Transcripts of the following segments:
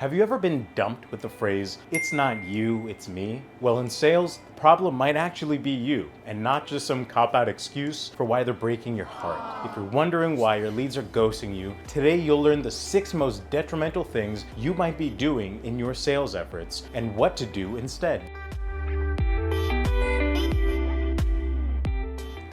Have you ever been dumped with the phrase, "It's not you, it's me"? Well, in sales, the problem might actually be you, and not just some cop-out excuse for why they're breaking your heart. If you're wondering why your leads are ghosting you, today you'll learn the 6 most detrimental things you might be doing in your sales efforts and what to do instead.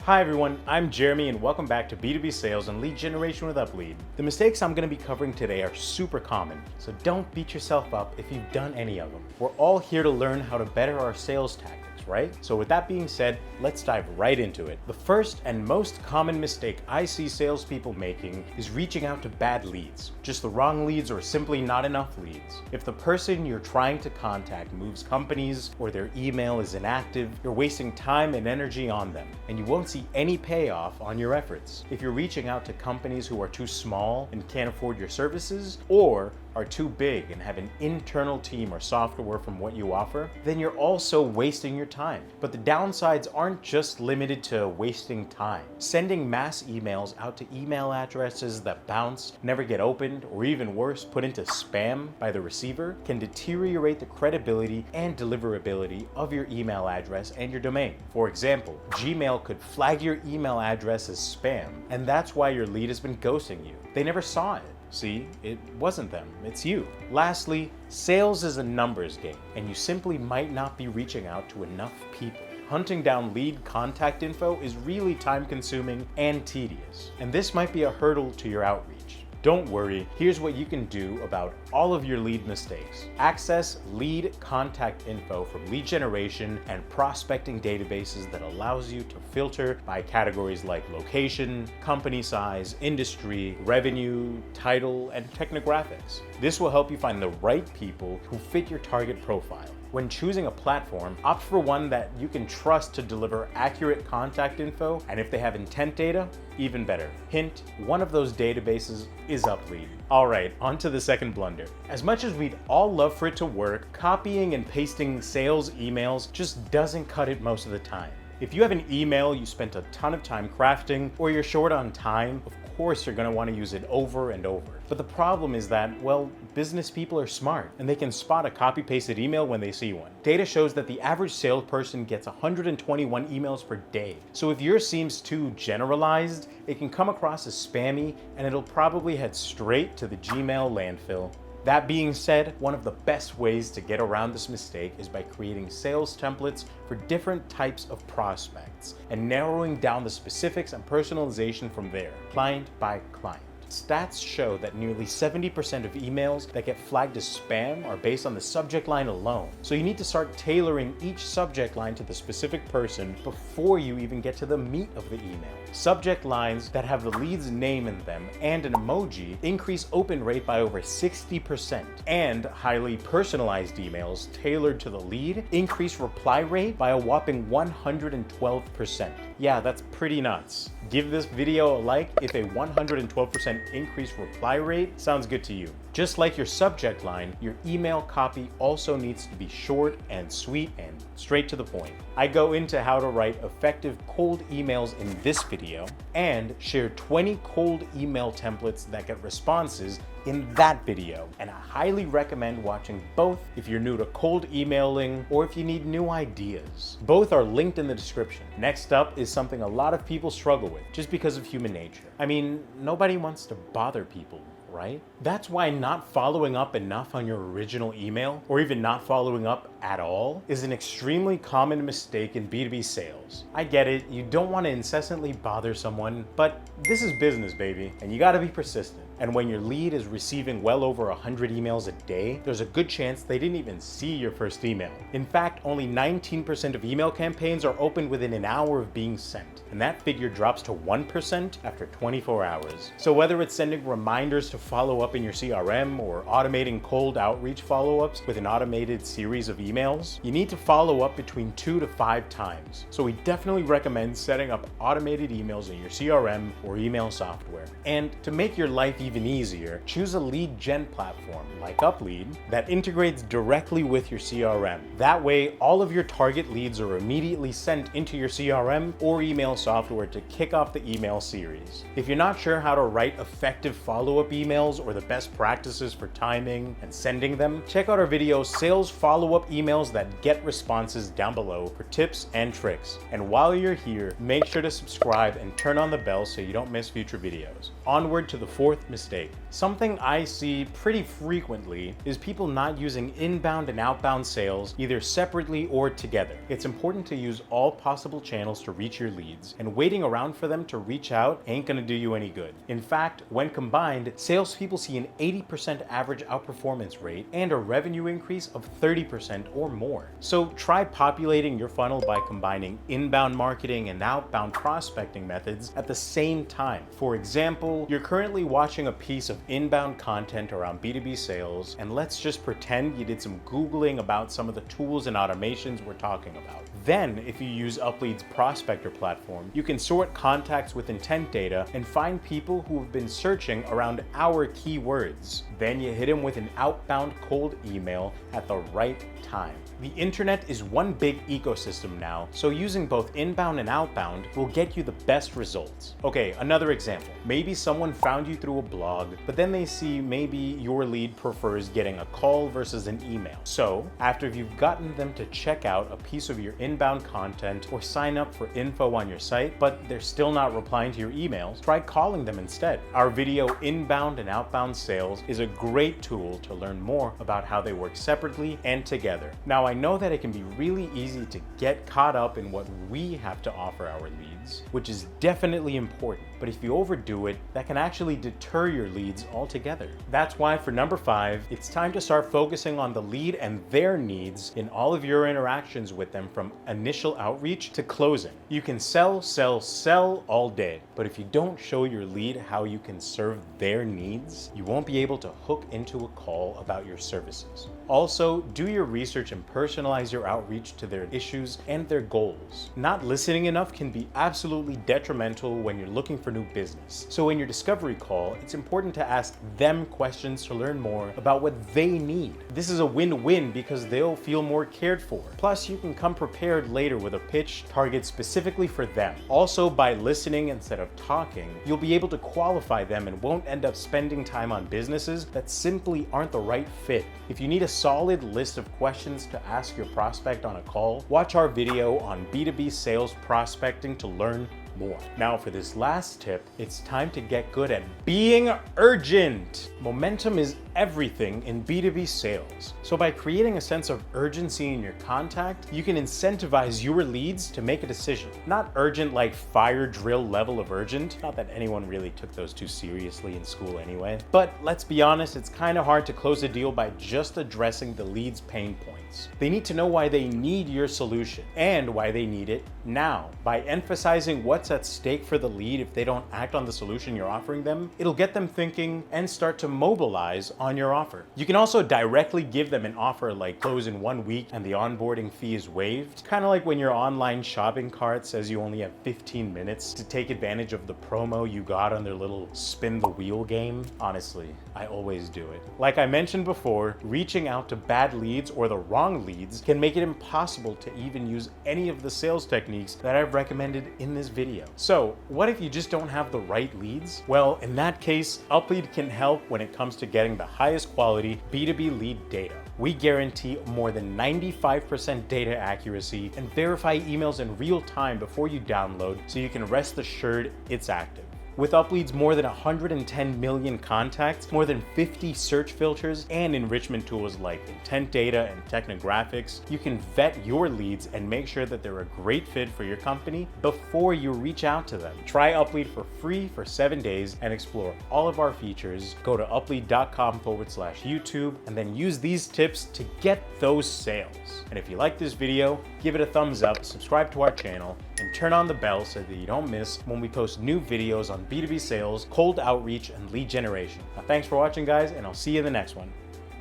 Hi everyone, I'm Jeremy and welcome back to B2B Sales and Lead Generation with UpLead. The mistakes I'm going to be covering today are super common, so don't beat yourself up if you've done any of them. We're all here to learn how to better our sales tactics, right? So with that being said, let's dive right into it. The first and most common mistake I see salespeople making is reaching out to bad leads. Just the wrong leads or simply not enough leads. If the person you're trying to contact moves companies or their email is inactive, you're wasting time and energy on them, and you won't see any payoff on your efforts. If you're reaching out to companies who are too small and can't afford your services, or are too big and have an internal team or software from what you offer, then you're also wasting your time. But the downsides aren't just limited to wasting time. Sending mass emails out to email addresses that bounce, never get opened, or even worse, put into spam by the receiver can deteriorate the credibility and deliverability of your email address and your domain. For example, Gmail could flag your email address as spam, and that's why your lead has been ghosting you. They never saw it. See, it wasn't them, it's you. Lastly, sales is a numbers game, and you simply might not be reaching out to enough people. Hunting down lead contact info is really time consuming and tedious, and this might be a hurdle to your outreach. Don't worry, here's what you can do about all of your lead mistakes. Access lead contact info from lead generation and prospecting databases that allows you to filter by categories like location, company size, industry, revenue, title, and technographics. This will help you find the right people who fit your target profile. When choosing a platform, opt for one that you can trust to deliver accurate contact info, and if they have intent data, even better. Hint, one of those databases is UpLead. Alright, on to the second blunder. As much as we'd all love for it to work, copying and pasting sales emails just doesn't cut it most of the time. If you have an email you spent a ton of time crafting, or you're short on time, of course you're going to want to use it over and over. But the problem is that, well, business people are smart, and they can spot a copy-pasted email when they see one. Data shows that the average salesperson gets 121 emails per day. So if yours seems too generalized, it can come across as spammy, and it'll probably head straight to the Gmail landfill. That being said, one of the best ways to get around this mistake is by creating sales templates for different types of prospects and narrowing down the specifics and personalization from there, client by client. Stats show that nearly 70% of emails that get flagged as spam are based on the subject line alone. So you need to start tailoring each subject line to the specific person before you even get to the meat of the email. Subject lines that have the lead's name in them and an emoji increase open rate by over 60%, and highly personalized emails tailored to the lead increase reply rate by a whopping 112%. Yeah, that's pretty nuts. Give this video a like if a 112% increased reply rate sounds good to you. Just like your subject line, your email copy also needs to be short and sweet and straight to the point. I go into how to write effective cold emails in this video and share 20 cold email templates that get responses in that video, and I highly recommend watching both if you're new to cold emailing or if you need new ideas. Both are linked in the description. Next up is something a lot of people struggle with just because of human nature. I mean, nobody wants to bother people, right? That's why not following up enough on your original email, or even not following up at all, is an extremely common mistake in B2B sales. I get it, you don't want to incessantly bother someone, but this is business, baby, and you gotta be persistent. And when your lead is receiving well over 100 emails a day, there's a good chance they didn't even see your first email. In fact, only 19% of email campaigns are opened within an hour of being sent, and that figure drops to 1% after 24 hours. So whether it's sending reminders to follow up in your CRM or automating cold outreach follow-ups with an automated series of emails, you need to follow up between 2 to 5 times. So we definitely recommend setting up automated emails in your CRM or email software. And to make your life even easier, choose a lead gen platform like Uplead that integrates directly with your CRM. That way, all of your target leads are immediately sent into your CRM or email software to kick off the email series. If you're not sure how to write effective follow-up emails or the best practices for timing and sending them, check out our video, Sales Follow-Up Emails That Get Responses, down below for tips and tricks. And while you're here, make sure to subscribe and turn on the bell so you don't miss future videos. Onward to the fourth mistake. Something I see pretty frequently is people not using inbound and outbound sales either separately or together. It's important to use all possible channels to reach your leads, and waiting around for them to reach out ain't gonna do you any good. In fact, when combined, salespeople see an 80% average outperformance rate and a revenue increase of 30% or more. So try populating your funnel by combining inbound marketing and outbound prospecting methods at the same time. For example, you're currently watching a piece of inbound content around B2B sales, and let's just pretend you did some Googling about some of the tools and automations we're talking about. Then, if you use Uplead's prospector platform, you can sort contacts with intent data and find people who have been searching around our keywords. Then you hit them with an outbound cold email at the right time. The internet is one big ecosystem now, so using both inbound and outbound will get you the best results. Okay, another example. Maybe someone found you through a blog, but then they see maybe your lead prefers getting a call versus an email. So, after you've gotten them to check out a piece of your inbound content or sign up for info on your site, but they're still not replying to your emails, try calling them instead. Our video, Inbound and Outbound Sales, is a great tool to learn more about how they work separately and together. Now, I know that it can be really easy to get caught up in what we have to offer our leads, which is definitely important, but if you overdo it, that can actually deter your leads altogether. That's why for number 5, it's time to start focusing on the lead and their needs in all of your interactions with them, from initial outreach to closing. You can sell, sell, sell all day, but if you don't show your lead how you can serve their needs, you won't be able to hook into a call about your services. Also, do your research and personalize your outreach to their issues and their goals. Not listening enough can be absolutely detrimental when you're looking for new business. So in your discovery call, it's important to ask them questions to learn more about what they need. This is a win-win because they'll feel more cared for. Plus, you can come prepared later with a pitch targeted specifically for them. Also, by listening instead of talking, you'll be able to qualify them and won't end up spending time on businesses that simply aren't the right fit. If you need a solid list of questions to ask your prospect on a call, watch our video on B2B sales prospecting to learn more. Now for this last tip, it's time to get good at being urgent. Momentum is everything in B2B sales. So by creating a sense of urgency in your contact, you can incentivize your leads to make a decision. Not urgent like fire drill level of urgent, not that anyone really took those too seriously in school anyway, but let's be honest, it's kind of hard to close a deal by just addressing the lead's pain points. They need to know why they need your solution and why they need it now. By emphasizing what's at stake for the lead if they don't act on the solution you're offering them, it'll get them thinking and start to mobilize on your offer. You can also directly give them an offer like close in 1 week and the onboarding fee is waived. Kind of like when your online shopping cart says you only have 15 minutes to take advantage of the promo you got on their little spin the wheel game. Honestly, I always do it. Like I mentioned before, reaching out to bad leads or the wrong leads can make it impossible to even use any of the sales techniques that I've recommended in this video. So what if you just don't have the right leads? Well, in that case, Uplead can help when it comes to getting the highest quality B2B lead data. We guarantee more than 95% data accuracy and verify emails in real time before you download, so you can rest assured it's active. With Uplead's more than 110 million contacts, more than 50 search filters, and enrichment tools like intent data and technographics, you can vet your leads and make sure that they're a great fit for your company before you reach out to them. Try Uplead for free for 7 days and explore all of our features. Go to uplead.com/YouTube and then use these tips to get those sales. And if you like this video, give it a thumbs up, subscribe to our channel, and turn on the bell so that you don't miss when we post new videos on B2B sales, cold outreach, and lead generation. Now, thanks for watching, guys, and I'll see you in the next one.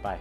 Bye.